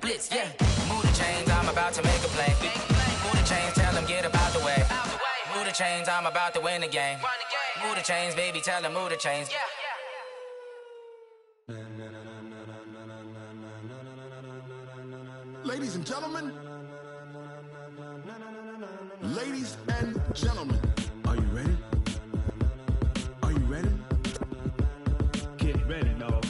blitz, yeah. Move the chains, I'm about to make a play. Move the chains, tell them get about the way. Move the chains, I'm about to win the game. Move the chains, baby, tell them move the chains. Ladies and gentlemen, ladies and gentlemen, are you ready? Are you ready? Get ready, dog.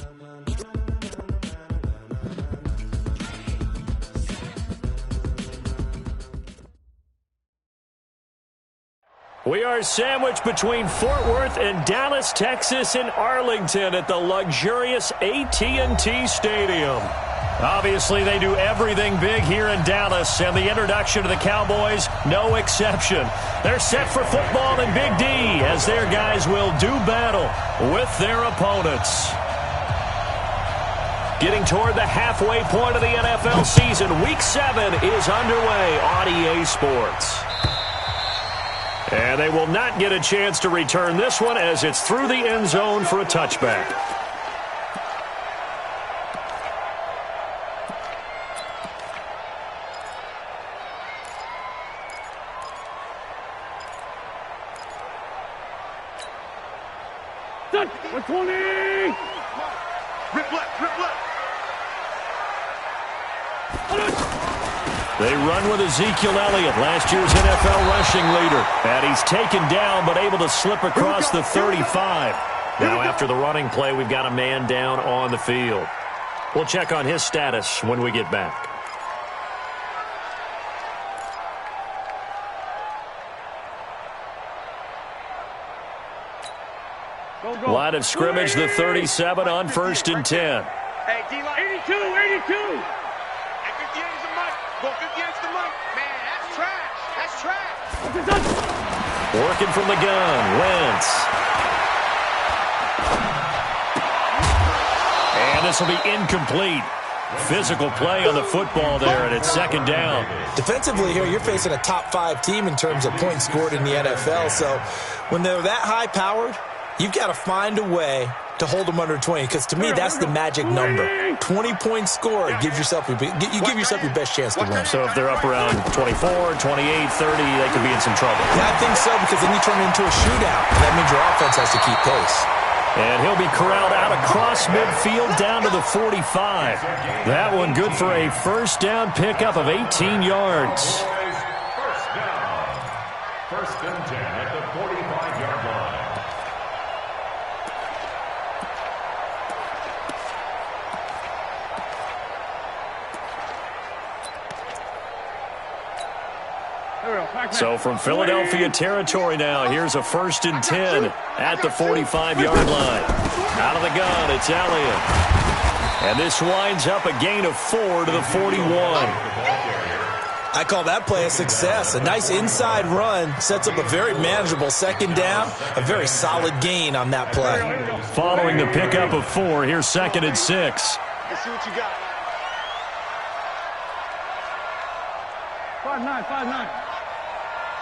We are sandwiched between Fort Worth and Dallas, Texas, and Arlington at the luxurious AT&T Stadium. Obviously, they do everything big here in Dallas, and the introduction to the Cowboys, no exception. They're set for football in Big D as their guys will do battle with their opponents. Getting toward the halfway point of the NFL season, Week 7 is underway on EA Sports. And they will not get a chance to return this one as it's through the end zone for a touchback. Touch! 120! Rip left, rip left. They run with Ezekiel Elliott, last year's NFL rushing leader. And he's taken down but able to slip across the 35. Now after the running play, we've got a man down on the field. We'll check on his status when we get back. Line of scrimmage, the 37 on 1st and 10. Hey, D-line. 82, 82. Hey, 58 is the mic. Go 58 is the mic. Man, that's trash. That's trash. Working from the gun, Wentz. And this will be incomplete. Physical play on the football there, and it's 2nd down. Defensively here, you're facing a top 5 team in terms of points scored in the NFL. So when they're that high-powered, you've got to find a way to hold them under 20, because to me, that's the magic number. 20 points scored, you give yourself your best chance to win. So if they're up around 24, 28, 30, they could be in some trouble. Yeah, I think so, because then you turn it into a shootout, and that means your offense has to keep pace. And he'll be corralled out across midfield down to the 45. That one good for a 1st down pickup of 18 yards. 1st and 10 at the 45-yard line. So from Philadelphia territory now, here's a 1st and 10 at the 45-yard line. Out of the gun, it's Elliott. And this winds up a gain of 4 to the 41. I call that play a success. A nice inside run sets up a very manageable 2nd down, a very solid gain on that play. Following the pickup of 4, here's 2nd and 6. Let's see what you got. 5'9", 5'9".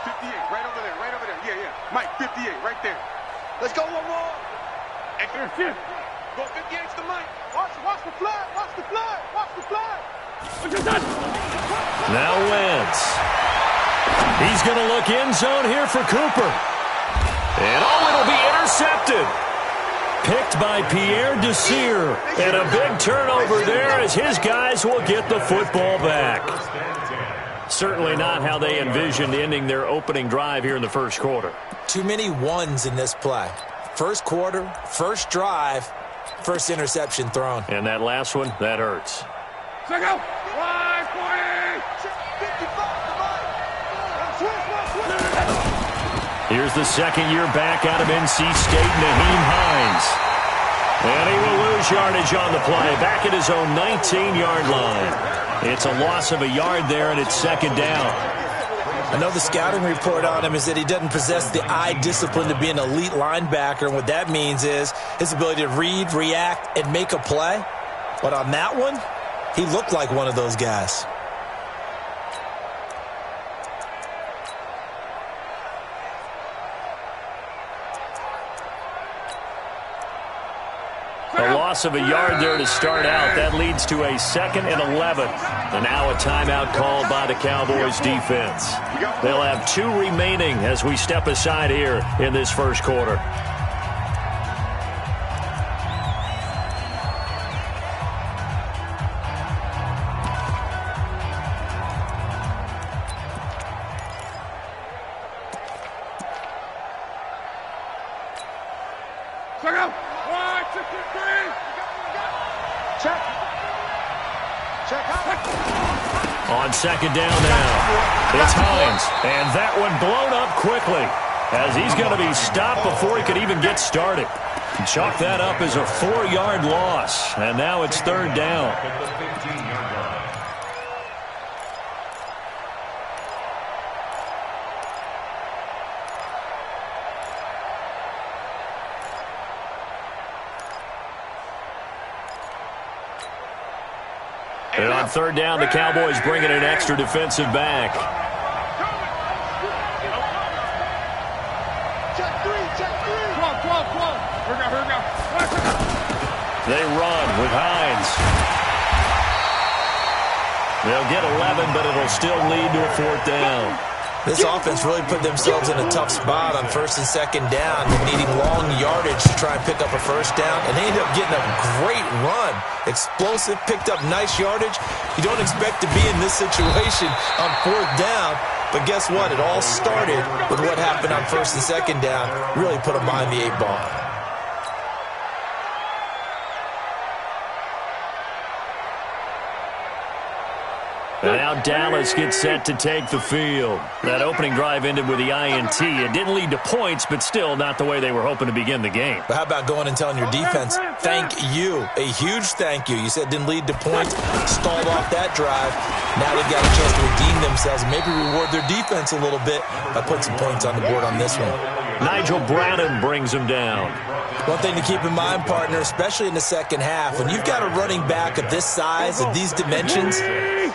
58, right over there, right over there. Yeah, yeah. Mike, 58, right there. Let's go one more. And Here, here. go 58's the mic. Watch the flag, watch the flag, watch the flag. Now Wentz. He's going to look end zone here for Cooper. And it'll be intercepted. Picked by Pierre Desir. And a big turnover there as his guys will get the football back. Certainly not how they envisioned ending their opening drive here in the 1st quarter. Too many ones in this play. 1st quarter, 1st drive, 1st interception thrown. And that last one, that hurts. Check out. 540. Here's the 2nd-year back out of NC State, Naheem Hines. And he will lose yardage on the play, back at his own 19-yard line. It's a loss of a yard there, and it's 2nd down. I know the scouting report on him is that he doesn't possess the eye discipline to be an elite linebacker, and what that means is his ability to read, react, and make a play. But on that one, he looked like one of those guys. A loss loss of a yard there to start out. That leads to a 2nd and 11. And now a timeout called by the Cowboys defense. They'll have 2 remaining as we step aside here in this first quarter. On 2nd down now, it's Hines, and that one blown up quickly as he's going to be stopped before he could even get started. Chalk that up as a 4-yard loss, and now it's 3rd down. And on 3rd down, the Cowboys bring in an extra defensive back. They run with Hines. They'll get 11, but it'll still lead to a 4th down. This offense really put themselves in a tough spot on 1st and 2nd down, needing long yardage to try and pick up a 1st down, and they ended up getting a great run. Explosive, picked up nice yardage. You don't expect to be in this situation on 4th down, but guess what? It all started with what happened on 1st and 2nd down. Really put them behind the 8 ball. And now Dallas gets set to take the field. That opening drive ended with the INT. It didn't lead to points, but still not the way they were hoping to begin the game. But how about going and telling your defense, thank you, a huge thank you. You said it didn't lead to points, stalled off that drive. Now they've got a chance to redeem themselves, maybe reward their defense a little bit by putting some points on the board on this one. Nigel Bradham brings him down. One thing to keep in mind, partner, especially in the 2nd half, when you've got a running back of this size, of these dimensions,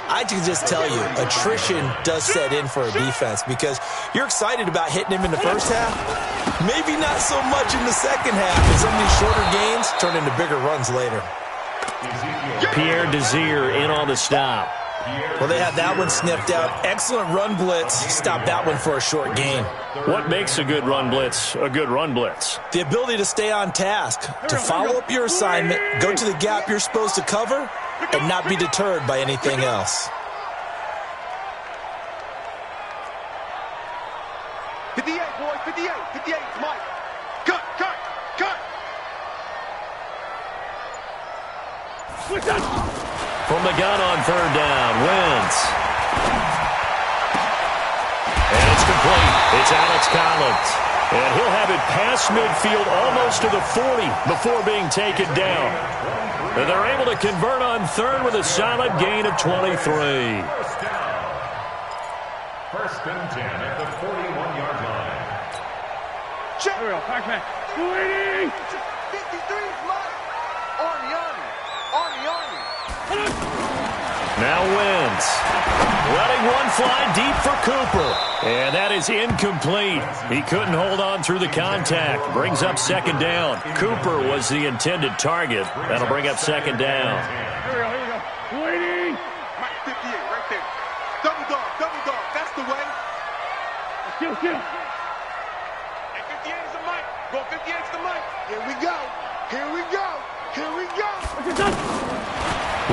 I can just tell you, attrition does set in for a defense because you're excited about hitting him in the 1st half. Maybe not so much in the 2nd half, and some of these shorter gains turn into bigger runs later. Pierre Desir in on the stop. Well, they had that one sniffed out. Excellent run blitz. Stopped that one for a short gain. What makes a good run blitz a good run blitz? The ability to stay on task, to follow up your assignment, go to the gap you're supposed to cover, and not be deterred by anything else. 58, boys, 58, 58, Mike. Cut. Switch up. From the gun on 3rd down, Wentz. And it's complete. It's Alex Collins. And he'll have it past midfield almost to the 40 before being taken down. And they're able to convert on 3rd with a solid gain of 23. 1st and 10 at the 41-yard line. Check. Here we go. Back. 280. 53, Mike. Army. Now Wentz. Letting one fly deep for Cooper. And that is incomplete. He couldn't hold on through the contact. Brings up 2nd down. Cooper was the intended target. That'll bring up 2nd down. Here we go. 280. Mike, 58, right there. Double dog. That's the way. Let's get him. And 58 is the Mike. Go 58 is the Mike. Here we go.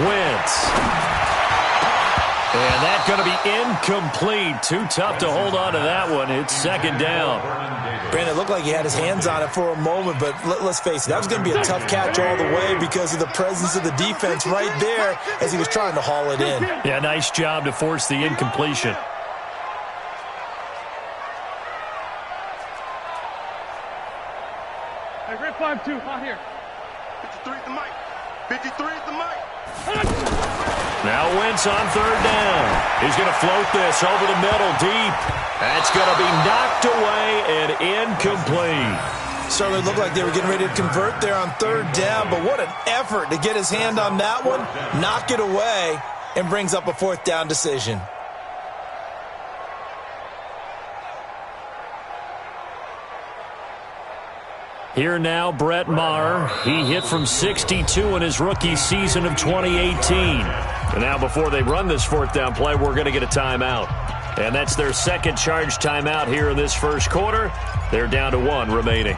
Wentz. And that's going to be incomplete. Too tough to hold on to that one. It's 2nd down. Brandon, it looked like he had his hands on it for a moment, but let's face it, that was going to be a tough catch all the way because of the presence of the defense right there as he was trying to haul it in. Yeah, nice job to force the incompletion. Hey, Red 5-2, hot here. 53 is the Mike. 53 is the Mike. Now Wentz on 3rd down. He's going to float this over the middle deep. That's going to be knocked away and incomplete. Certainly looked like they were getting ready to convert there on 3rd down, but what an effort to get his hand on that one, knock it away, and brings up a 4th down decision. Here now, Brett Maher. He hit from 62 in his rookie season of 2018. And now before they run this fourth down play, we're going to get a timeout. And that's their second charge timeout here in this first quarter. They're down to 1 remaining.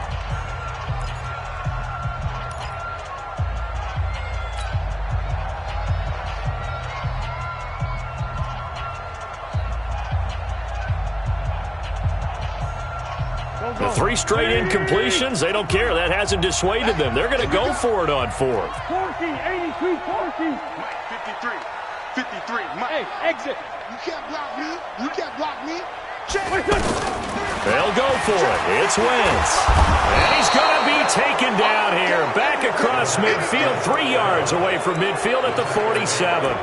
The 3 straight incompletions, they don't care. That hasn't dissuaded them. They're going to go for it on 4th. 40, 82, 40. Mike, 53, 53. Mike. Hey, exit. You can't block me. You can't block me. They'll go for it. It's Wentz. And he's going to be taken down here. Back across midfield, 3 yards away from midfield at the 47.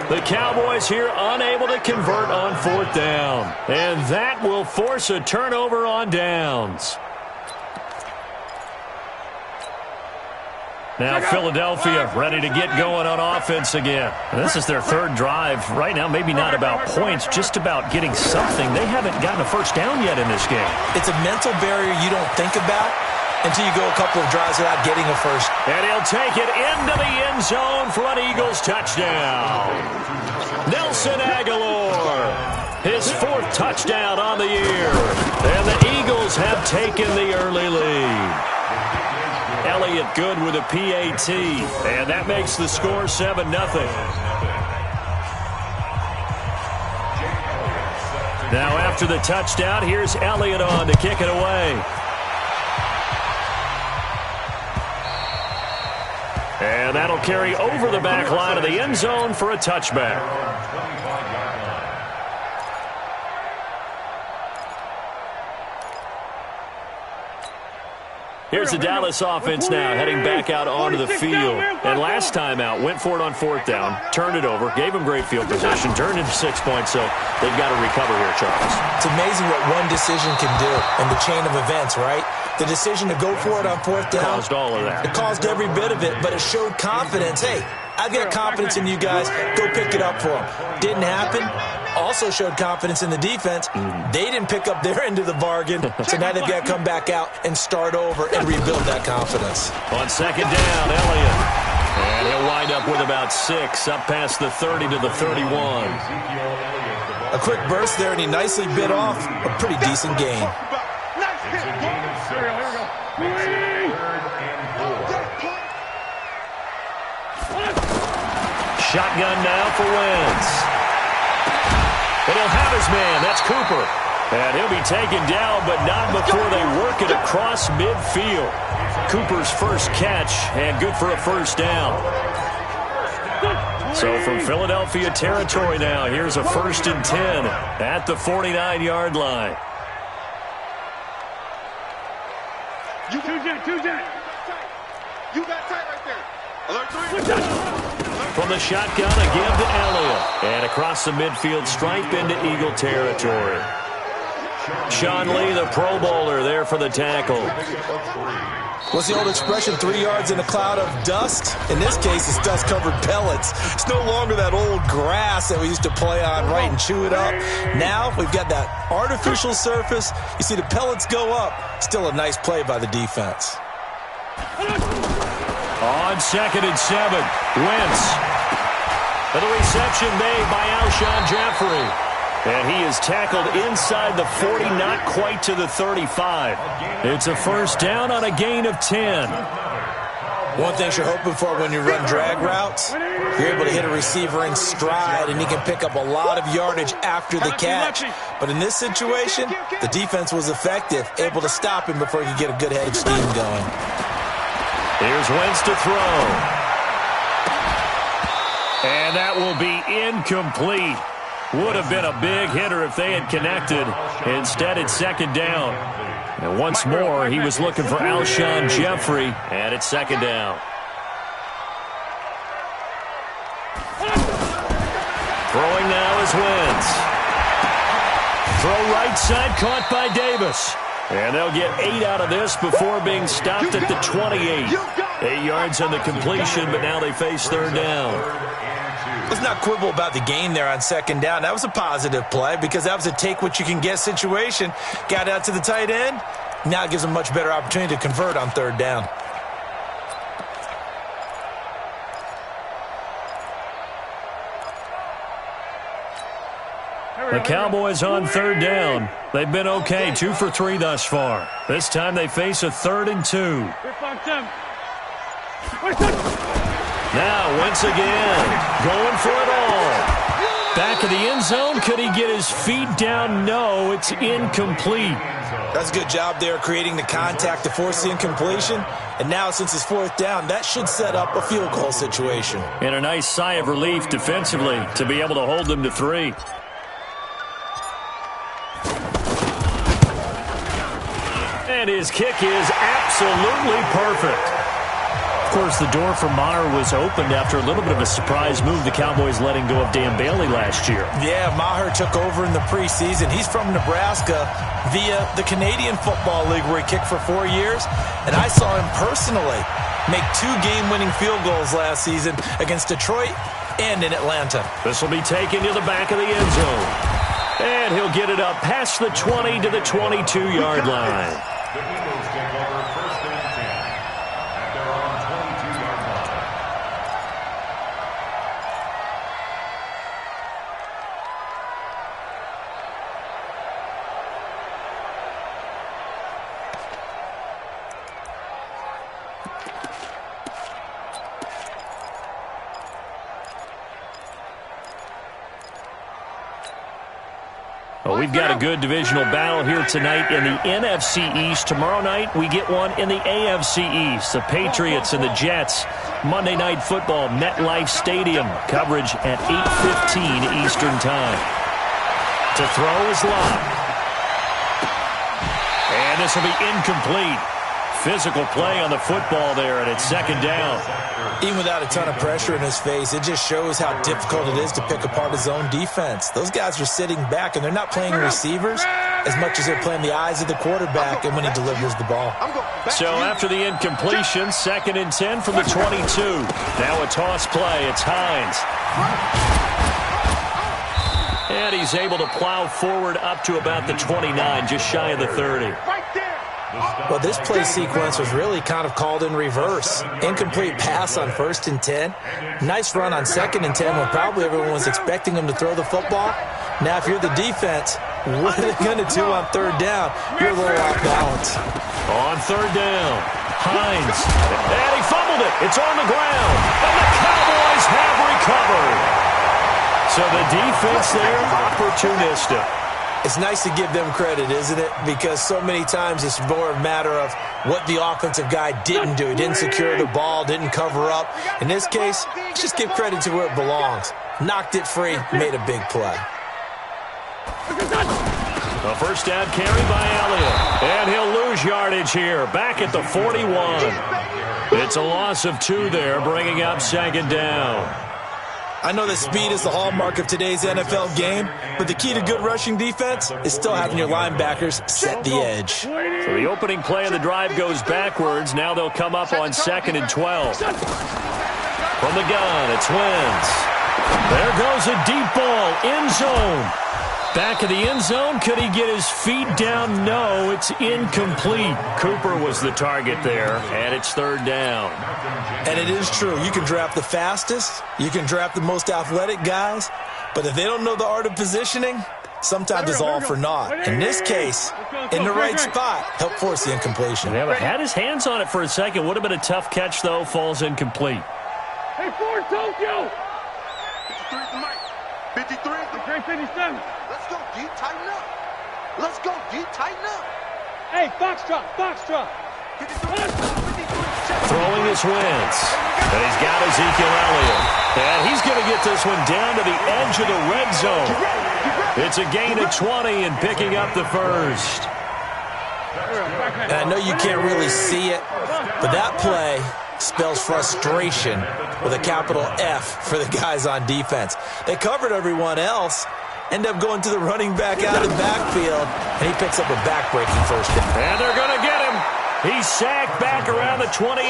The Cowboys here unable to convert on 4th down. And that will force a turnover on downs. Now Philadelphia ready to get going on offense again. And this is their 3rd drive. Right now, maybe not about points, just about getting something. They haven't gotten a first down yet in this game. It's a mental barrier you don't think about until you go a couple of drives without getting a first. And he'll take it into the end zone for an Eagles touchdown. Nelson Aguilar, his 4th touchdown on the year. And the Eagles have taken the early lead. Elliott good with a PAT, and that makes the score 7-0. Now after the touchdown, here's Elliott on to kick it away. And that'll carry over the back line of the end zone for a touchback. Here's the Dallas offense now, heading back out onto the field. And last time out, went for it on 4th down, turned it over, gave him great field position, turned into 6 points, so they've got to recover here, Charles. It's amazing what one decision can do in the chain of events, right? The decision to go for it on 4th down. Caused all of that. It caused every bit of it, but it showed confidence. Hey, I've got confidence in you guys. Go pick it up for them. Didn't happen. Also showed confidence in the defense. They didn't pick up their end of the bargain, so now they've got to come back out and start over and rebuild that confidence. On 2nd down, Elliott. And he'll wind up with about 6, up past the 30 to the 31. A quick burst there, and he nicely bit off a pretty decent gain. Shotgun now for Wentz. And he'll have his man. That's Cooper. And he'll be taken down, but not before they work it across midfield. Cooper's first catch, and good for a first down. So from Philadelphia territory now, here's a 1st and 10 at the 49-yard line. You got tight right there. Alert 3. From the shotgun, a give to Elliott. And across the midfield stripe into Eagle territory. Sean Lee, the Pro Bowler, there for the tackle. What's the old expression, 3 yards in a cloud of dust? In this case, it's dust-covered pellets. It's no longer that old grass that we used to play on, right, and chew it up. Now we've got that artificial surface. You see the pellets go up. Still a nice play by the defense. On 2nd and 7, Wentz. And the reception made by Alshon Jeffrey. And he is tackled inside the 40, not quite to the 35. It's a first down on a gain of 10. One thing you're hoping for when you run drag routes, you're able to hit a receiver in stride, and he can pick up a lot of yardage after the catch. But in this situation, the defense was effective, able to stop him before he could get a good head of steam going. Here's Wentz to throw. And that will be incomplete. Would have been a big hitter if they had connected. Instead, it's 2nd down. And once more, he was looking for Alshon Jeffrey, and it's 2nd down. Throwing now is Wentz. Throw right side, caught by Davis. And they'll get 8 out of this before being stopped at the 28. 8 yards on the completion, but now they face 3rd down. Let's not quibble about the gain there on 2nd down. That was a positive play because that was a take-what-you-can-get situation. Got out to the tight end, Now it gives them much better opportunity to convert on third down. The Cowboys on third down. They've been okay, 2 for 3 thus far. This time they face a 3rd and 2. Now, Wentz again, going for it all. Back of the end zone, could he get his feet down? No, it's incomplete. That's a good job there creating the contact to force the incompletion. And now, since it's 4th down, that should set up a field goal situation. And a nice sigh of relief defensively to be able to hold them to 3. And his kick is absolutely perfect. Of course, the door for Maher was opened after a little bit of a surprise move, the Cowboys letting go of Dan Bailey last year. Yeah, Maher took over in the preseason. He's from Nebraska via the Canadian Football League, where he kicked for 4 years. And I saw him personally make 2 game-winning field goals last season against Detroit and in Atlanta. This will be taken to the back of the end zone. And he'll get it up past the 20 to the 22-yard line. The Eagles take over 1st and 10 at their own 22-yard line. Well, we've got a good divisional battle here tonight in the NFC East. Tomorrow night, we get one in the AFC East. The Patriots and the Jets. Monday Night Football, MetLife Stadium. Coverage at 8:15 Eastern Time. To throw is Locke. And this will be incomplete. Physical play on the football there, and it's 2nd down. Even without a ton of pressure in his face, it just shows how difficult it is to pick apart his own defense. Those guys are sitting back, and they're not playing receivers as much as they're playing the eyes of the quarterback and when he delivers the ball. So after the incompletion, 2nd and 10 from the 22. Now a toss play. It's Hines. And he's able to plow forward up to about the 29, just shy of the 30. Well, this play sequence was really kind of called in reverse. Incomplete pass on 1st and 10. Nice run on 2nd and 10 when probably everyone was expecting him to throw the football. Now, if you're the defense, what are they going to do on 3rd down? You're a little off balance. On 3rd down, Hines. And he fumbled it. It's on the ground. And the Cowboys have recovered. So the defense there, opportunistic. It's nice to give them credit, isn't it? Because so many times it's more a matter of what the offensive guy didn't do. He didn't secure the ball, didn't cover up. In this case, just give credit to where it belongs. Knocked it free, made a big play. A 1st down carry by Elliott. And he'll lose yardage here, back at the 41. It's a loss of 2 there, bringing up 2nd down. I know that speed is the hallmark of today's NFL game, but the key to good rushing defense is still having your linebackers set the edge. So the opening play of the drive goes backwards. Now they'll come up on 2nd and 12. From the gun, it's Wentz. There goes a deep ball, end zone. Back of the end zone, could he get his feet down? No, it's incomplete. Cooper was the target there, and it's 3rd down. And it is true. You can draft the fastest, you can draft the most athletic guys, but if they don't know the art of positioning, sometimes it's all for naught. In this case, in the right spot, help force the incompletion. Yeah, but had his hands on it for a second. Would have been a tough catch, though. Falls incomplete. Hey, Ford, Tokyo! 53. 57. Let's go, D. Tighten up. Let's go, D. Tighten up. Hey, Foxtrot, Foxtrot. Throwing his Wentz. And he's got Ezekiel Elliott. And he's going to get this one down to the edge of the red zone. It's a gain of 20 and picking up the 1st. And I know you can't really see it, but that play spells frustration with a capital F for the guys on defense. They covered everyone else, end up going to the running back out of the backfield, and he picks up a back-breaking 1st down. And they're going to get him. He's sacked back around the 28.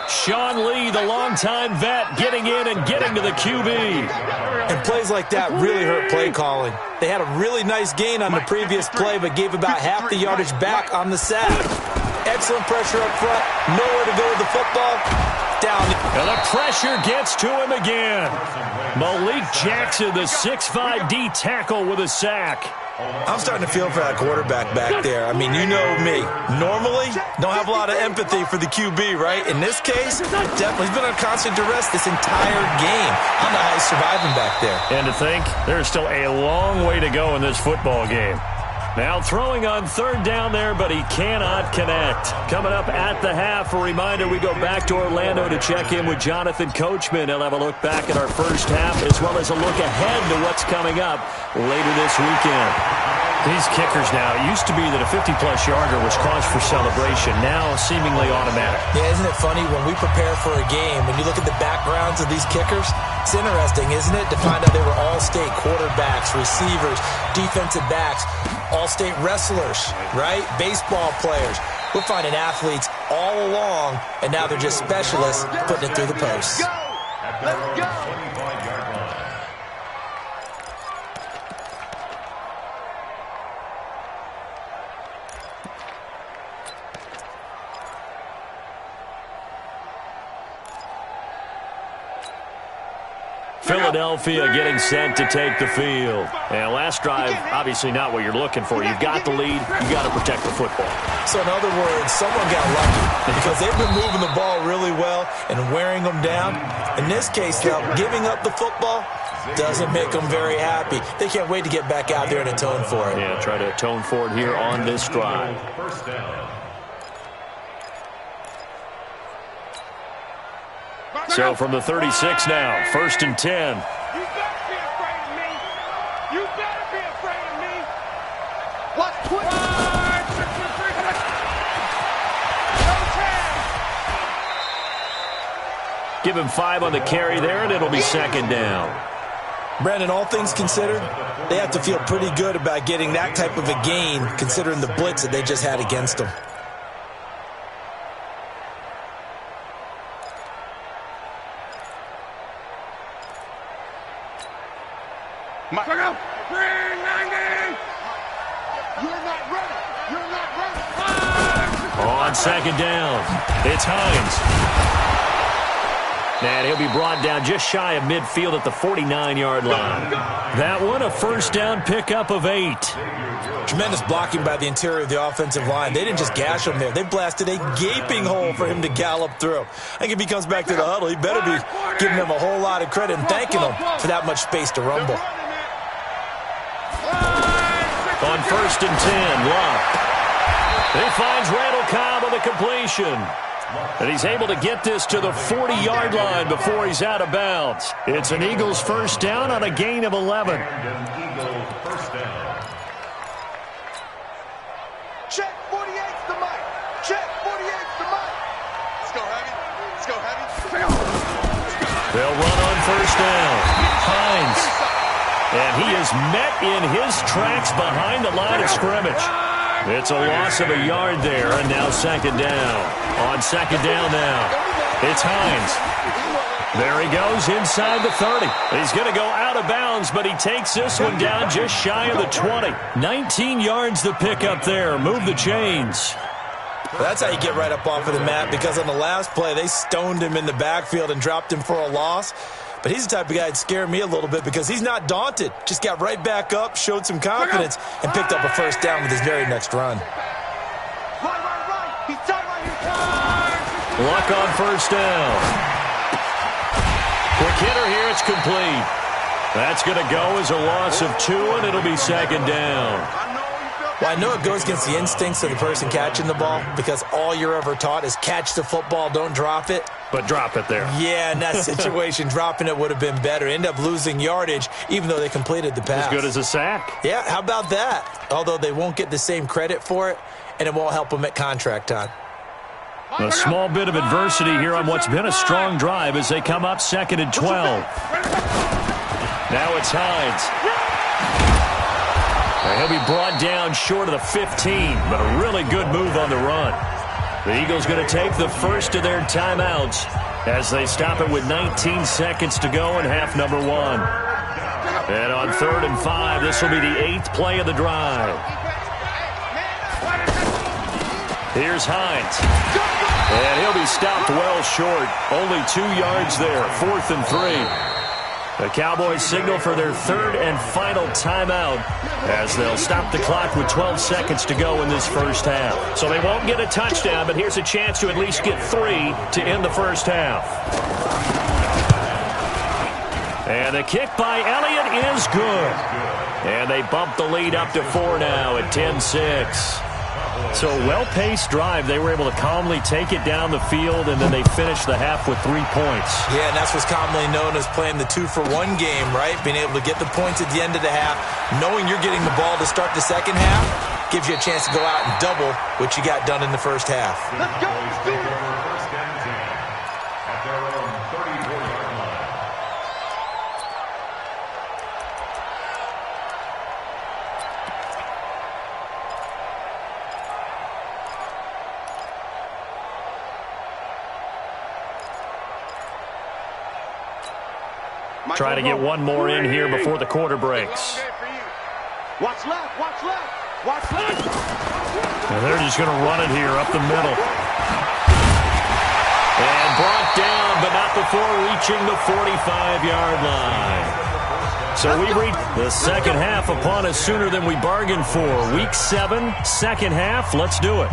Sean Lee, the longtime vet, getting in and getting to the QB. And plays like that really hurt play calling. They had a really nice gain on the previous play, but gave about half the yardage back on the sack. Excellent pressure up front. Nowhere to go with the football. Down. And the pressure gets to him again. Malik Jackson, the 6'5" D tackle with a sack. I'm starting to feel for that quarterback back there. I mean, you know me. Normally, don't have a lot of empathy for the QB, right? In this case, definitely he's been under constant duress this entire game. I don't know how he's surviving back there. And to think, there's still a long way to go in this football game. Now throwing on third down there, but he cannot connect. Coming up at the half, a reminder, we go back to Orlando to check in with Jonathan Coachman. He'll have a look back at our first half as well as a look ahead to what's coming up later this weekend. These kickers now, it used to be that a 50-plus yarder was cause for celebration, now seemingly automatic. Yeah, isn't it funny when we prepare for a game, when you look at the backgrounds of these kickers, it's interesting, isn't it, to find out they were all-state quarterbacks, receivers, defensive backs, all-state wrestlers, right? Baseball players. We're finding athletes all along, and now they're just specialists putting it through the posts. Let's go. Philadelphia getting set to take the field. And last drive, obviously not what you're looking for. You've got the lead. You've got to protect the football. So in other words, someone got lucky because they've been moving the ball really well and wearing them down. In this case, though, giving up the football doesn't make them very happy. They can't wait to get back out there and atone for it. Yeah, try to atone for it here on this drive. First down. So from the 36 now, 1st and 10. You better be afraid of me. You better be afraid of me. What's quick? Give him 5 on the carry there, and it'll be 2nd down. Brandon, all things considered, they have to feel pretty good about getting that type of a gain considering the blitz that they just had against them. Look out! 390! You're not ready! You're not ready! On 2nd down, it's Hines. And he'll be brought down just shy of midfield at the 49-yard line. That one, a 1st down pickup of 8. Tremendous blocking by the interior of the offensive line. They didn't just gash him there. They blasted a gaping hole for him to gallop through. I think if he comes back to the huddle, he better be giving them a whole lot of credit and thanking them for that much space to rumble. On 1st and 10, Luck. He finds Randall Cobb on the completion. And he's able to get this to the 40-yard line before he's out of bounds. It's an Eagles 1st down on a gain of 11. Eagles first down. Check 48's the mic. Check 48's the mic. Let's go heavy. Let's go heavy. They'll run on 1st down. Hines. And he is met in his tracks behind the line of scrimmage. It's a loss of a yard there, and now 2nd down. On 2nd down now, it's Hines. There he goes inside the 30. He's going to go out of bounds, but he takes this one down just shy of the 20. 19 yards the pickup there. Move the chains. Well, that's how you get right up off of the mat, because on the last play, they stoned him in the backfield and dropped him for a loss. But he's the type of guy that scared me a little bit because he's not daunted. Just got right back up, showed some confidence, and picked up a 1st down with his very next run. Right. He's tight right here. Luck on 1st down. Quick hitter here, it's complete. That's going to go as a loss of 2, and it'll be 2nd down. Well, I know it goes against the instincts of the person catching the ball because all you're ever taught is catch the football, don't drop it. But drop it there. Yeah, in that situation, dropping it would have been better. End up losing yardage, even though they completed the pass. As good as a sack. Yeah, how about that? Although they won't get the same credit for it, and it won't help them at contract time. A small bit of adversity here on what's been a strong drive as they come up 2nd and 12. Now it's Hines. He'll be brought down short of the 15, but a really good move on the run. The Eagles going to take the first of their timeouts as they stop it with 19 seconds to go in half number 1. And on 3rd and 5, this will be the 8th play of the drive. Here's Hines. And he'll be stopped well short. Only 2 yards there. 4th and 3. The Cowboys signal for their 3rd and final timeout as they'll stop the clock with 12 seconds to go in this first half. So they won't get a touchdown, but here's a chance to at least get 3 to end the first half. And the kick by Elliott is good. And they bump the lead up to 4 now at 10-6. So a well-paced drive. They were able to calmly take it down the field, and then they finished the half with 3 points. Yeah, and that's what's commonly known as playing the 2-for-1 game, right? Being able to get the points at the end of the half, knowing you're getting the ball to start the second half, gives you a chance to go out and double what you got done in the first half. Let's go. First and 10 at their own 34-yard line. Try to get one more in here before the quarter breaks. Watch left, watch left, watch left. And they're just going to run it here up the middle. And brought down, but not before reaching the 45-yard line. So we reach the second half upon us sooner than we bargained for. Week 7, second half. Let's do it.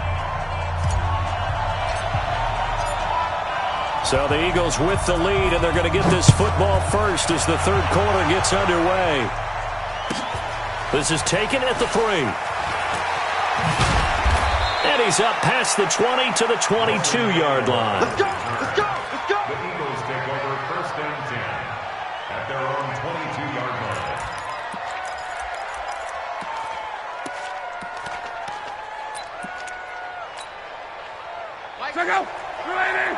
So the Eagles with the lead, and they're going to get this football first as the third quarter gets underway. This is taken at the 3. And he's up past the 20 to the 22-yard line. Let's go, let's go, let's go. The Eagles take over first and 10 at their own 22-yard line. Check out. Ready.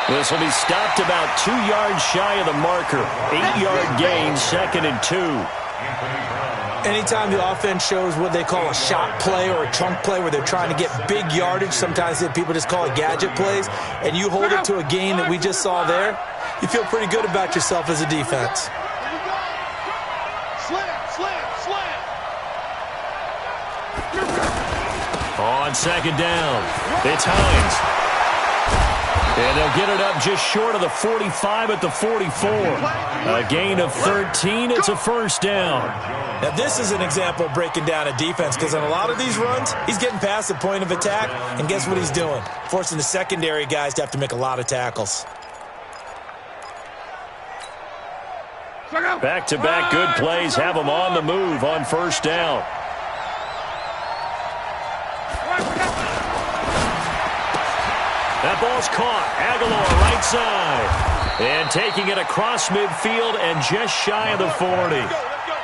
This will be stopped about 2 yards shy of the marker. 8-yard gain, 2nd and 2. Anytime the offense shows what they call a shot play or a chunk play where they're trying to get big yardage, sometimes people just call it gadget plays, and you hold it to a gain that we just saw there, you feel pretty good about yourself as a defense. On second down, it's Hines. And they'll get it up just short of the 45 at the 44. A gain of 13. It's a first down. Now, this is an example of breaking down a defense because on a lot of these runs, he's getting past the point of attack, and guess what he's doing? Forcing the secondary guys to have to make a lot of tackles. Back-to-back good plays have them on the move on first down. That ball's caught. Aguilar right side. And taking it across midfield and just shy of the 40.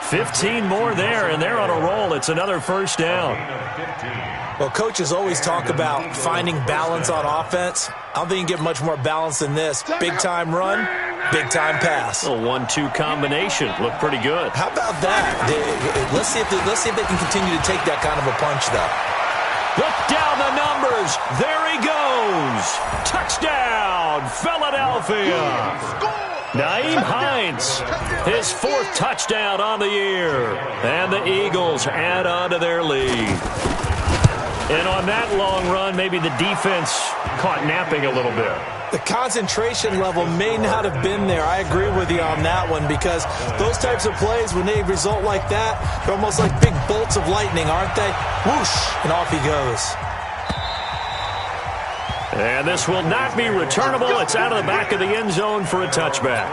15 more there, and they're on a roll. It's another first down. Well, coaches always talk about finding balance on offense. I don't think you can get much more balance than this. Big-time run, big-time pass. A 1-2 combination. Looked pretty good. How about that? Let's see if they can continue to take that kind of a punch, though. Look down the numbers. There he goes. Touchdown, Philadelphia. Naeem Hines, his 4th touchdown on the year. And the Eagles add on to their lead. And on that long run, maybe the defense caught napping a little bit. The concentration level may not have been there. I agree with you on that one because those types of plays, when they result like that, they're almost like big bolts of lightning, aren't they? Whoosh, and off he goes. And this will not be returnable. It's out of the back of the end zone for a touchback.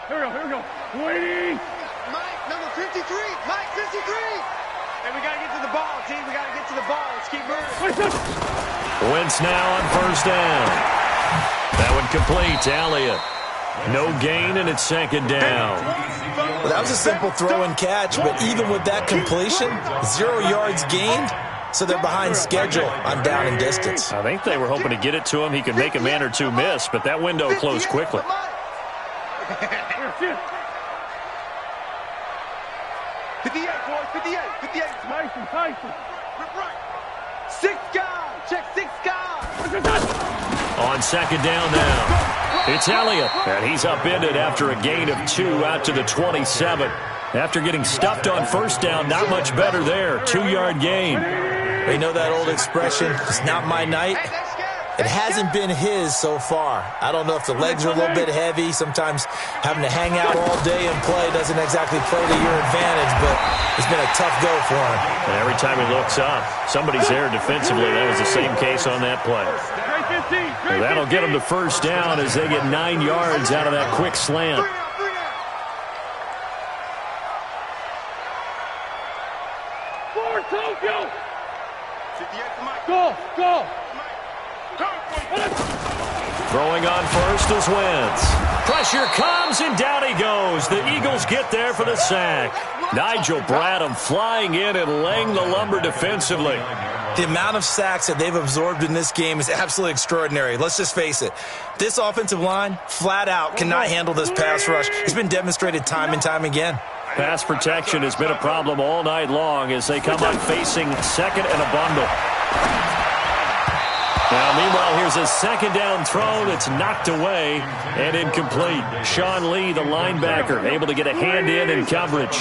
Here we go. Waiting. Mike, number 53. Mike, 53. And we got to get to the ball, team. We got to get to the ball. Let's keep moving. Wentz now on first down. That one complete to Elliott. No gain, and it's second down. Well, that was a simple throw and catch, but even with that completion, 0 yards gained, so they're behind schedule on down and distance. I think they were hoping to get it to him. He could make a man or two miss, but that window closed quickly. 58, boys, 58, 58. Tyson. Right. 6 guys. Check 6 guys. On second down now, it's Elliott, and he's upended after a gain of 2 out to the 27. After getting stuffed on first down, not much better there. 2-yard gain. They know that old expression, it's not my night. It hasn't been his so far. I don't know if the legs are a little bit heavy. Sometimes having to hang out all day and play doesn't exactly play to your advantage, but it's been a tough go for him. And every time he looks up, somebody's there defensively. That was the same case on that play. Well, that'll get them to first down as they get 9 yards out of that quick slant. Go. Throwing on first is Wentz. Pressure comes, and down he goes. The Eagles get there for the sack. Nigel Bradham flying in and laying the lumber defensively. The amount of sacks that they've absorbed in this game is absolutely extraordinary. Let's just face it. This offensive line, flat out, cannot handle this pass rush. It's been demonstrated time and time again. Pass protection has been a problem all night long as they come on facing second and a bundle. Now, meanwhile, here's a second down throw that's knocked away and incomplete. Sean Lee, the linebacker, able to get a hand in coverage.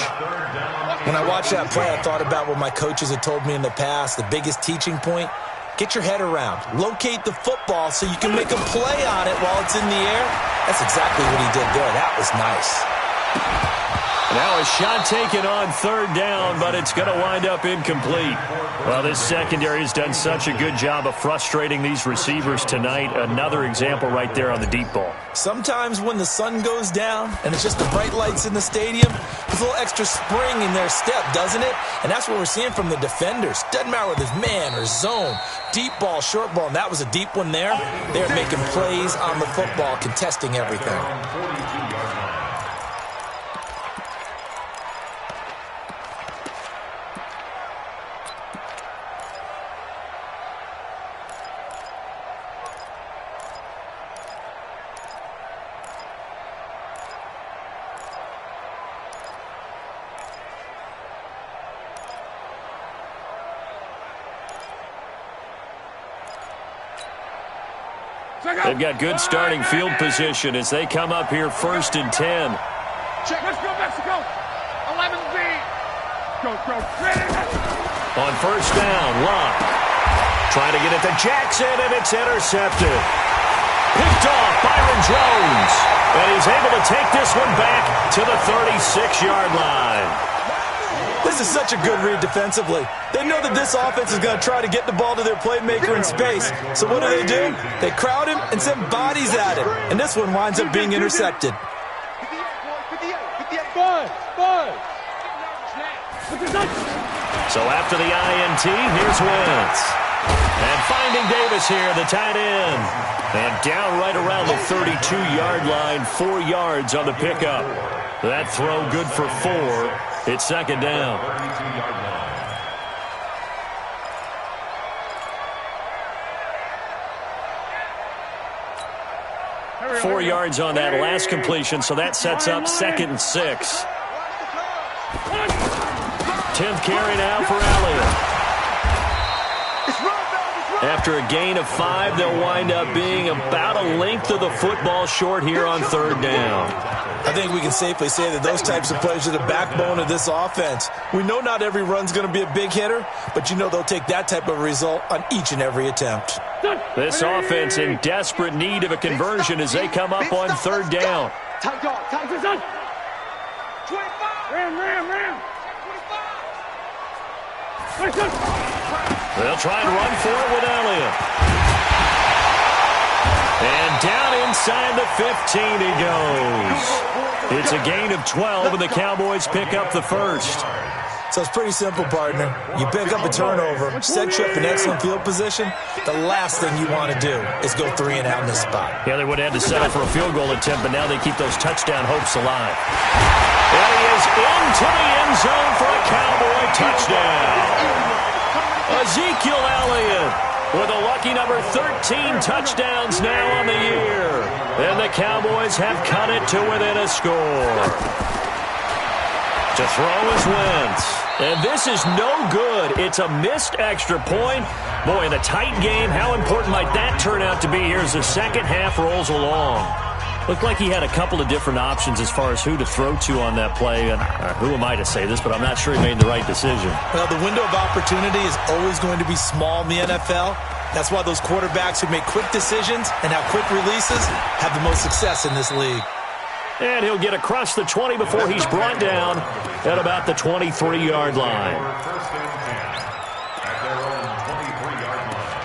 When I watched that play, I thought about what my coaches had told me in the past. The biggest teaching point, get your head around. Locate the football so you can make a play on it while it's in the air. That's exactly what he did there. That was nice. Now a shot taken on third down, but it's going to wind up incomplete. Well, this secondary has done such a good job of frustrating these receivers tonight. Another example right there on the deep ball. Sometimes when the sun goes down and it's just the bright lights in the stadium, there's a little extra spring in their step, doesn't it? And that's what we're seeing from the defenders. Doesn't matter whether it's man or zone, deep ball, short ball, and that was a deep one there. They're making plays on the football, contesting everything. 4 They've got good starting field position as they come up here 1st and 10. Check, let's go Mexico. 11B. Go. On first down, Locke. Trying to get it to Jackson, and it's intercepted. Picked off Byron Jones. And he's able to take this one back to the 36-yard line. This is such a good read defensively. They know that this offense is going to try to get the ball to their playmaker in space. So what do? They crowd him and send bodies at him. And this one winds up being intercepted. So after the INT, here's Wentz. And finding Davis here, the tight end. And down right around the 32-yard line, 4 yards on the pickup. That throw good for 4. It's second down. Hurry, 4 yards on that last completion, so that sets up 2nd and 6. 10th carry now for Elliott. After a gain of 5, they'll wind up being about a length of the football short here on 3rd down. I think we can safely say that those types of plays are the backbone of this offense. We know not every run's going to be a big hitter, but you know they'll take that type of result on each and every attempt. This offense in desperate need of a conversion as they come up on 3rd down. Tight dog, tight dog. 25. Ram. 25. They'll try and run for it with Elliott. And down inside the 15 he goes. It's a gain of 12, and the Cowboys pick up the first. So it's pretty simple, partner. You pick up a turnover, set you up in excellent field position. The last thing you want to do is go 3 and out in this spot. Yeah, they would have had to settle for a field goal attempt, but now they keep those touchdown hopes alive. And he is into the end zone for a Cowboy touchdown. Ezekiel Elliott with a lucky number 13 touchdowns now on the year. And the Cowboys have cut it to within a score. To throw is Wentz. And this is no good. It's a missed extra point. Boy, in a tight game, how important might that turn out to be here as the second half rolls along? Looked like he had a couple of different options as far as who to throw to on that play. And who am I to say this, but I'm not sure he made the right decision. Well, the window of opportunity is always going to be small in the NFL. That's why those quarterbacks who make quick decisions and have quick releases have the most success in this league. And he'll get across the 20 before he's brought down at about the 23-yard line. First and 10 at their own 23-yard line.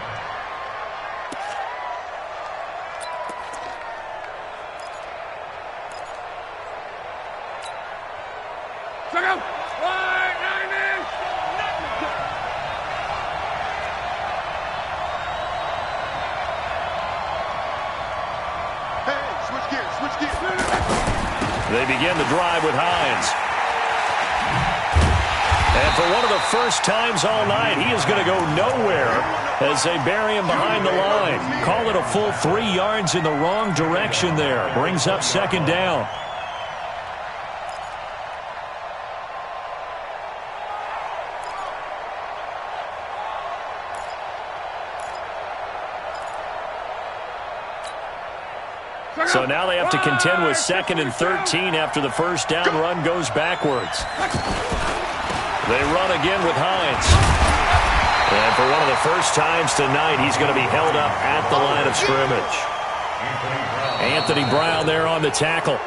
Check out. Wide, 90. Hey, switch gears, switch gears. They begin the drive with Hines. And for one of the first times all night, he is going to go nowhere as they bury him behind the line. Call it a full 3 yards in the wrong direction there. Brings up second down. So now they have to contend with 2nd and 13 after the first down run goes backwards. They run again with Hines. And for one of the first times tonight, he's going to be held up at the line of scrimmage. Anthony Brown there on the tackle.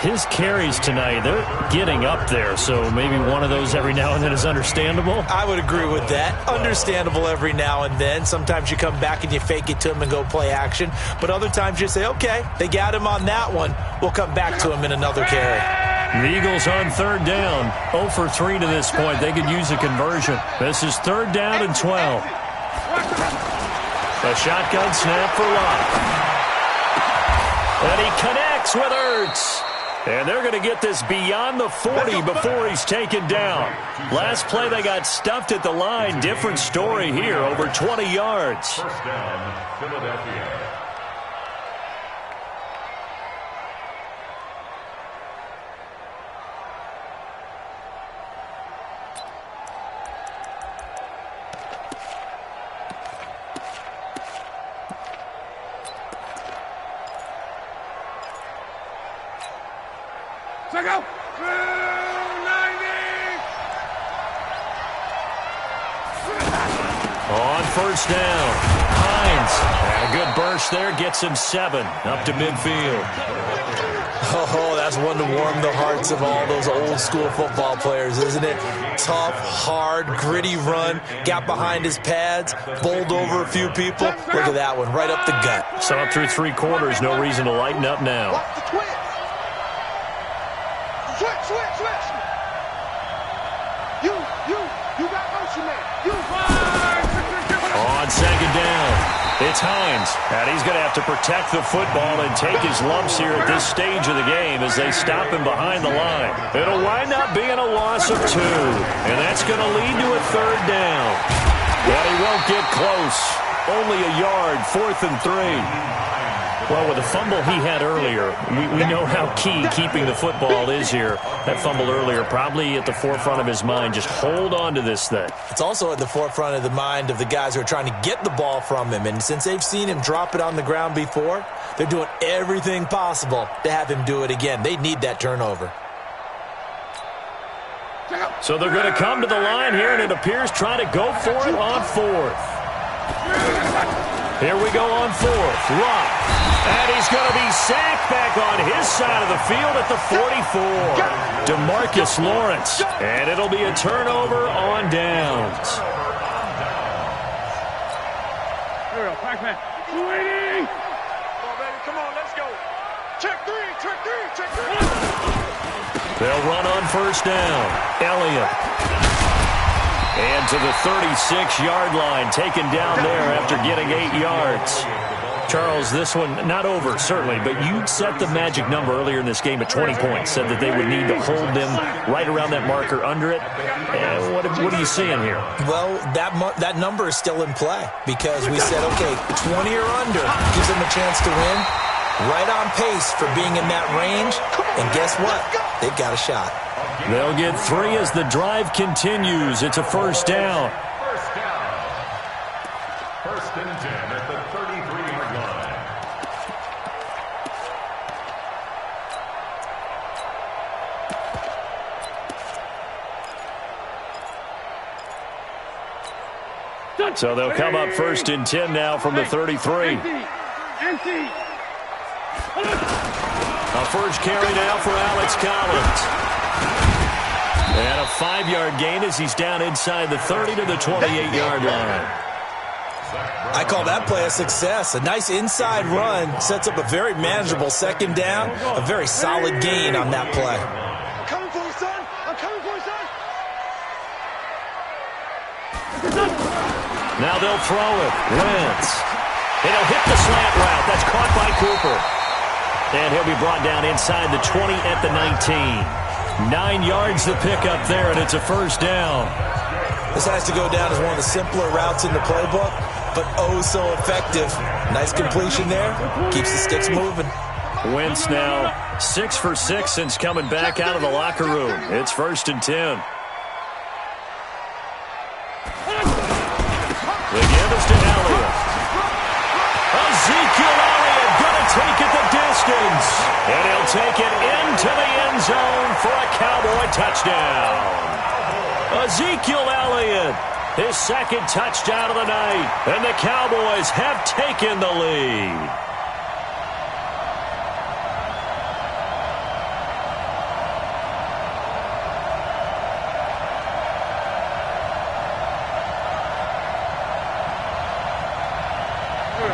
His carries tonight, they're getting up there, so maybe one of those every now and then is understandable. I would agree with that. Understandable every now and then. Sometimes you come back and you fake it to him and go play action. But other times you say, okay, they got him on that one. We'll come back to him in another carry. The Eagles on third down. 0 for 3 to this point. They could use a conversion. This is 3rd down and 12. A shotgun snap for Locke. And he connects with Ertz. And they're going to get this beyond the 40 before he's taken down. Last play, they got stuffed at the line. Different story here, over 20 yards. First down, Philadelphia. Check out. 90. On first down, Hines. And a good burst there, gets him 7 up to midfield. Oh, that's one to warm the hearts of all those old school football players, isn't it? Tough, hard, gritty run, got behind his pads, bowled over a few people. Look at that one, right up the gut. So up through 3 quarters, no reason to lighten up now. Watch the twist. Switch. You got motion man. On second down, it's Hines. And he's going to have to protect the football and take his lumps here at this stage of the game as they stop him behind the line. It'll wind up being a loss of 2. And that's going to lead to a 3rd down. But he won't get close. Only a yard, 4th and 3. Well, with the fumble he had earlier, we know how key keeping the football is here. That fumble earlier probably at the forefront of his mind. Just hold on to this thing. It's also at the forefront of the mind of the guys who are trying to get the ball from him. And since they've seen him drop it on the ground before, they're doing everything possible to have him do it again. They need that turnover. So they're going to come to the line here, and it appears trying to go for it on 4th. Here we go on 4th. Locke. And he's going to be sacked back on his side of the field at the 44. DeMarcus Lawrence. And it'll be a turnover on downs. Here we go, Pac-Man. 280. Come on, baby, come on, let's go. Check 3. They'll run on first down. Elliott. And to the 36-yard line, taken down there after getting 8 yards. Charles, this one not over, certainly, but you set the magic number earlier in this game at 20 points, said that they would need to hold them right around that marker under it. And what are you seeing here? Well, that number is still in play because we said, okay, 20 or under gives them a chance to win. Right on pace for being in that range. And guess what? They've got a shot. They'll get 3 as the drive continues. It's a first down. First down. First and 10 at the 33-yard line. So they'll come up first and 10 now from the 33. A first carry now for Alex Collins. And a 5-yard gain as he's down inside the 30 to the 28-yard line. I call that play a success. A nice inside run sets up a very manageable second down. A very solid gain on that play. I'm coming for you, son. I'm coming for you, son. Now they'll throw it. Wentz. And he'll hit the slant route. That's caught by Cooper. And he'll be brought down inside the 20 at the 19. 9 yards the pickup there, and it's a first down. This has to go down as one of the simpler routes in the playbook, but oh so effective. Nice completion there. Keeps the sticks moving. Wentz now 6 for 6 since coming back out of the locker room. It's first and 10. The give is to Elliott. Ezekiel Elliott going to take it the distance. And he'll take it into the end zone for a Cowboy touchdown. Ezekiel Elliott, his second touchdown of the night. And the Cowboys have taken the lead.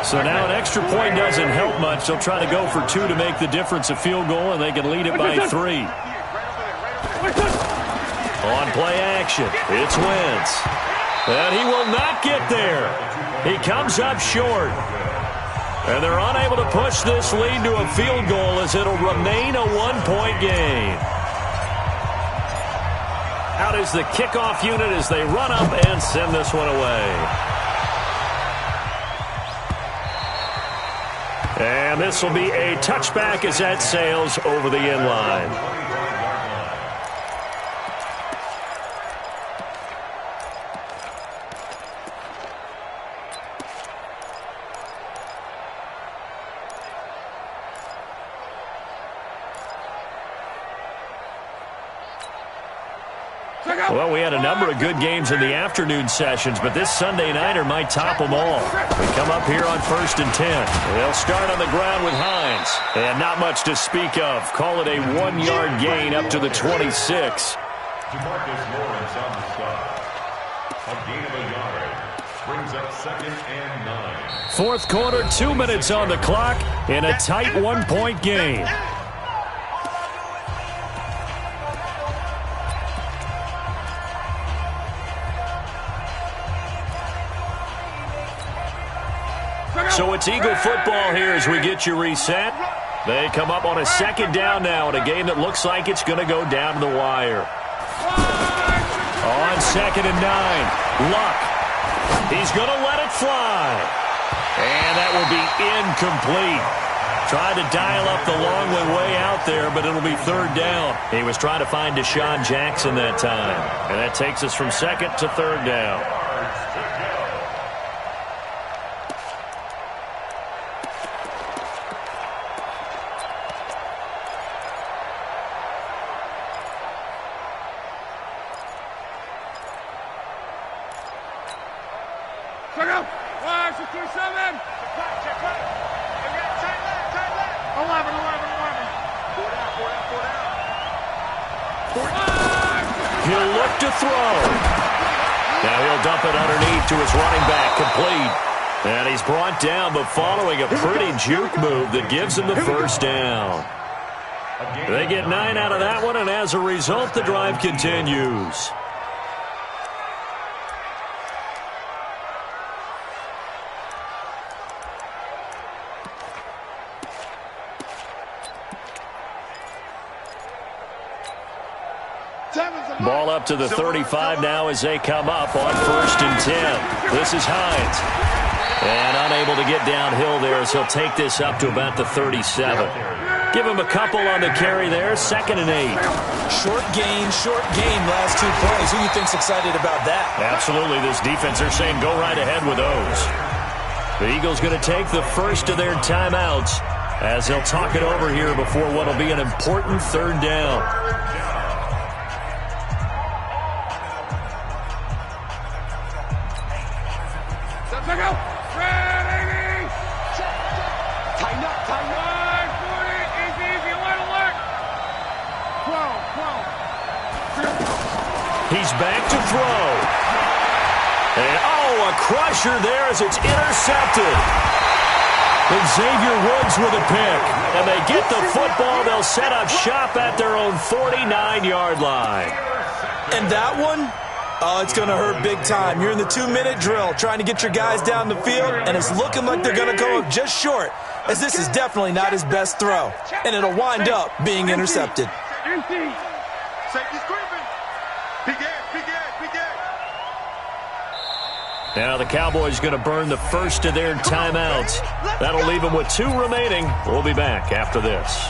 So now an extra point doesn't help much. They'll try to go for 2 to make the difference a field goal, and they can lead it by 3. On play action, it's Wentz. And he will not get there. He comes up short. And they're unable to push this lead to a field goal as it'll remain a 1-point game. Out is the kickoff unit as they run up and send this one away. And this will be a touchback as that sails over the end line. Well, we had a number of good games in the afternoon sessions, but this Sunday nighter might top them all. We come up here on first and 10. They'll start on the ground with Hines. And not much to speak of. Call it a 1-yard gain up to the 26. Jamarcus Lawrence on the stop. A gain of a yard. Brings up second and 9. Fourth quarter, 2 minutes on the clock in a tight 1-point game. So it's Eagle football here as we get you reset. They come up on a second down now in a game that looks like it's going to go down to the wire. On second and 9, Luck. He's going to let it fly. And that will be incomplete. Tried to dial up the long way out there, but it'll be third down. He was trying to find Deshaun Jackson that time. And that takes us from second to third down. Check out. 627. Check right. 11. 4 down. He'll look to throw. Now he'll dump it underneath to his running back, complete. And he's brought down, but following a pretty juke move that gives him the first down. They get 9 out of that one, and as a result, the drive continues. Ball up to the 35 now as they come up on first and 10. This is Hines. And unable to get downhill there as he'll take this up to about the 37. Give him a couple on the carry there. 2nd and 8. Short game, last 2 plays. Who do you think's excited about that? Absolutely. This defense, they're saying go right ahead with those. The Eagles going to take the first of their timeouts as they'll talk it over here before what will be an important 3rd down. He's back to throw. And, a crusher there as it's intercepted. And Xavier Woods with a pick. And they get the football. They'll set up shop at their own 49-yard line. And that one, it's going to hurt big time. You're in the 2-minute drill trying to get your guys down the field, and it's looking like they're going to come up just short, as this is definitely not his best throw. And it'll wind up being intercepted. Safety's creeping. Big air. Now the Cowboys going to burn the first of their timeouts. That'll leave them with 2 remaining. We'll be back after this.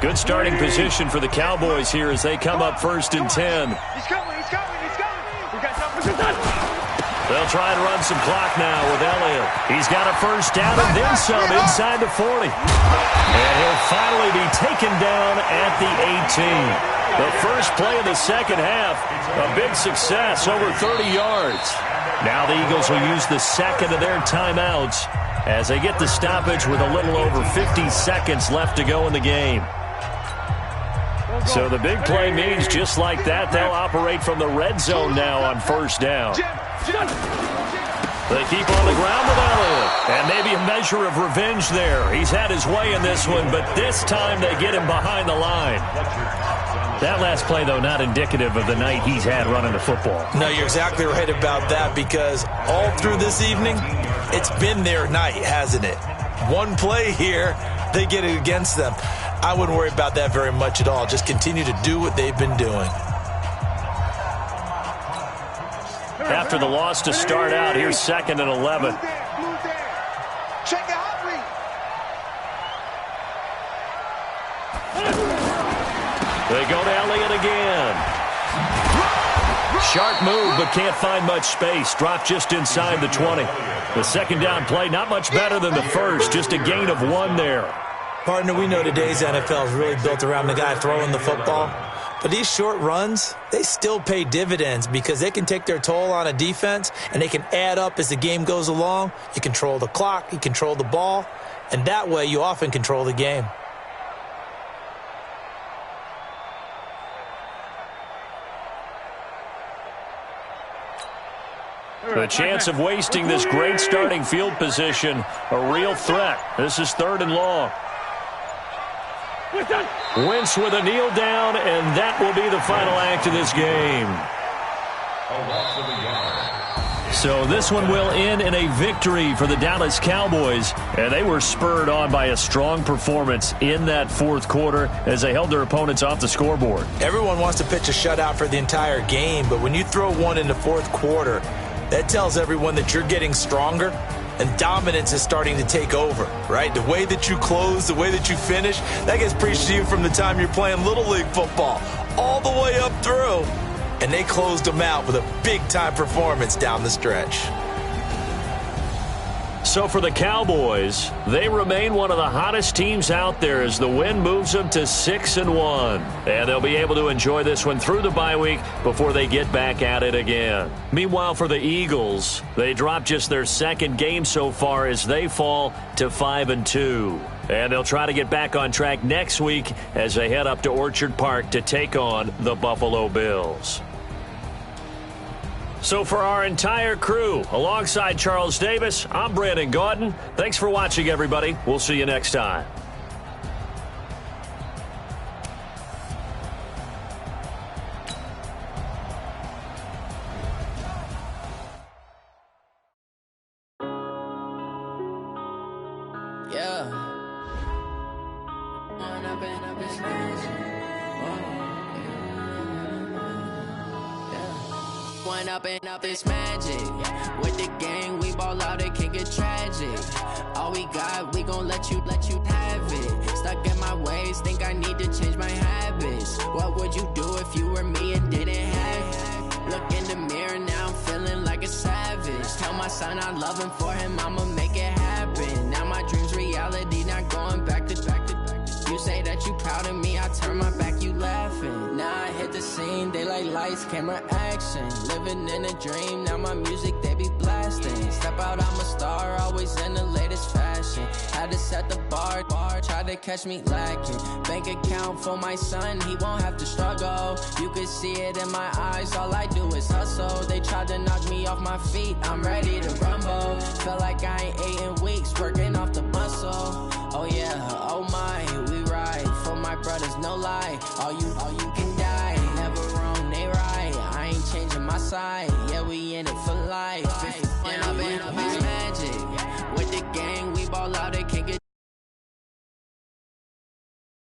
Good starting position for the Cowboys here as they come up 1st and 10. He's coming. We got something. They'll try and run some clock now with Elliott. He's got a 1st down and then some inside the 40. And he'll finally be taken down at the 18. The first play of the 2nd half, a big success, over 30 yards. Now the Eagles will use the 2nd of their timeouts as they get the stoppage with a little over 50 seconds left to go in the game. So the big play means just like that, they'll operate from the red zone now on 1st down. They keep on the ground with Elliott. And maybe a measure of revenge there. He's had his way in this one, but this time they get him behind the line. That last play, though, not indicative of the night he's had running the football. No, you're exactly right about that, because all through this evening, it's been their night, hasn't it? One play here, they get it against them. I wouldn't worry about that very much at all. Just continue to do what they've been doing. After the loss to start out, here's 2nd and 11. Check it out, read. They go to Elliott again. Sharp move, but can't find much space. Dropped just inside the 20. The 2nd down play, not much better than the first. Just a gain of 1 there. Partner, we know today's NFL is really built around the guy throwing the football. But these short runs, they still pay dividends because they can take their toll on a defense and they can add up as the game goes along. You control the clock, you control the ball, and that way you often control the game. The chance of wasting this great starting field position, a real threat. This is 3rd and long. Wentz with a kneel down, and that will be the final act of this game. So this one will end in a victory for the Dallas Cowboys, and they were spurred on by a strong performance in that 4th quarter as they held their opponents off the scoreboard. Everyone wants to pitch a shutout for the entire game, but when you throw one in the 4th quarter, that tells everyone that you're getting stronger and dominance is starting to take over, right? The way that you close, the way that you finish, that gets preached to you from the time you're playing Little League football all the way up through. And they closed them out with a big-time performance down the stretch. So for the Cowboys, they remain one of the hottest teams out there as the win moves them to 6-1. And they'll be able to enjoy this one through the bye week before they get back at it again. Meanwhile, for the Eagles, they dropped just their 2nd game so far as they fall to 5-2. And they'll try to get back on track next week as they head up to Orchard Park to take on the Buffalo Bills. So for our entire crew, alongside Charles Davis, I'm Brandon Gaudin. Thanks for watching, everybody. We'll see you next time. Yeah. Up in a bitch. one up and up this magic. With the gang, we ball out, it can get tragic. All we got, we gon' let you have it. Stuck in my ways, think I need to change my habits. What would you do if you were me and didn't have it? Look in the mirror, now I'm feeling like a savage. Tell my son I love him, for him I'ma make it happen. Now my dream's reality, not going back to. You say that you proud of me, I turn my back, you laughing. Now I hit the scene, daylight lights, camera action. Living in a dream, now my music, they be blasting. Step out, I'm a star, always in the latest fashion. Had to set the bar, try to catch me lacking. Bank account for my son, he won't have to struggle. You can see it in my eyes, all I do is hustle. They tried to knock me off my feet, I'm ready to rumble. Felt like I ain't ate in weeks, working off the muscle. Oh yeah, oh my, we ride for my brothers, no lie. All you can die, never wrong, they right. I ain't changing my side, yeah, we in it for life.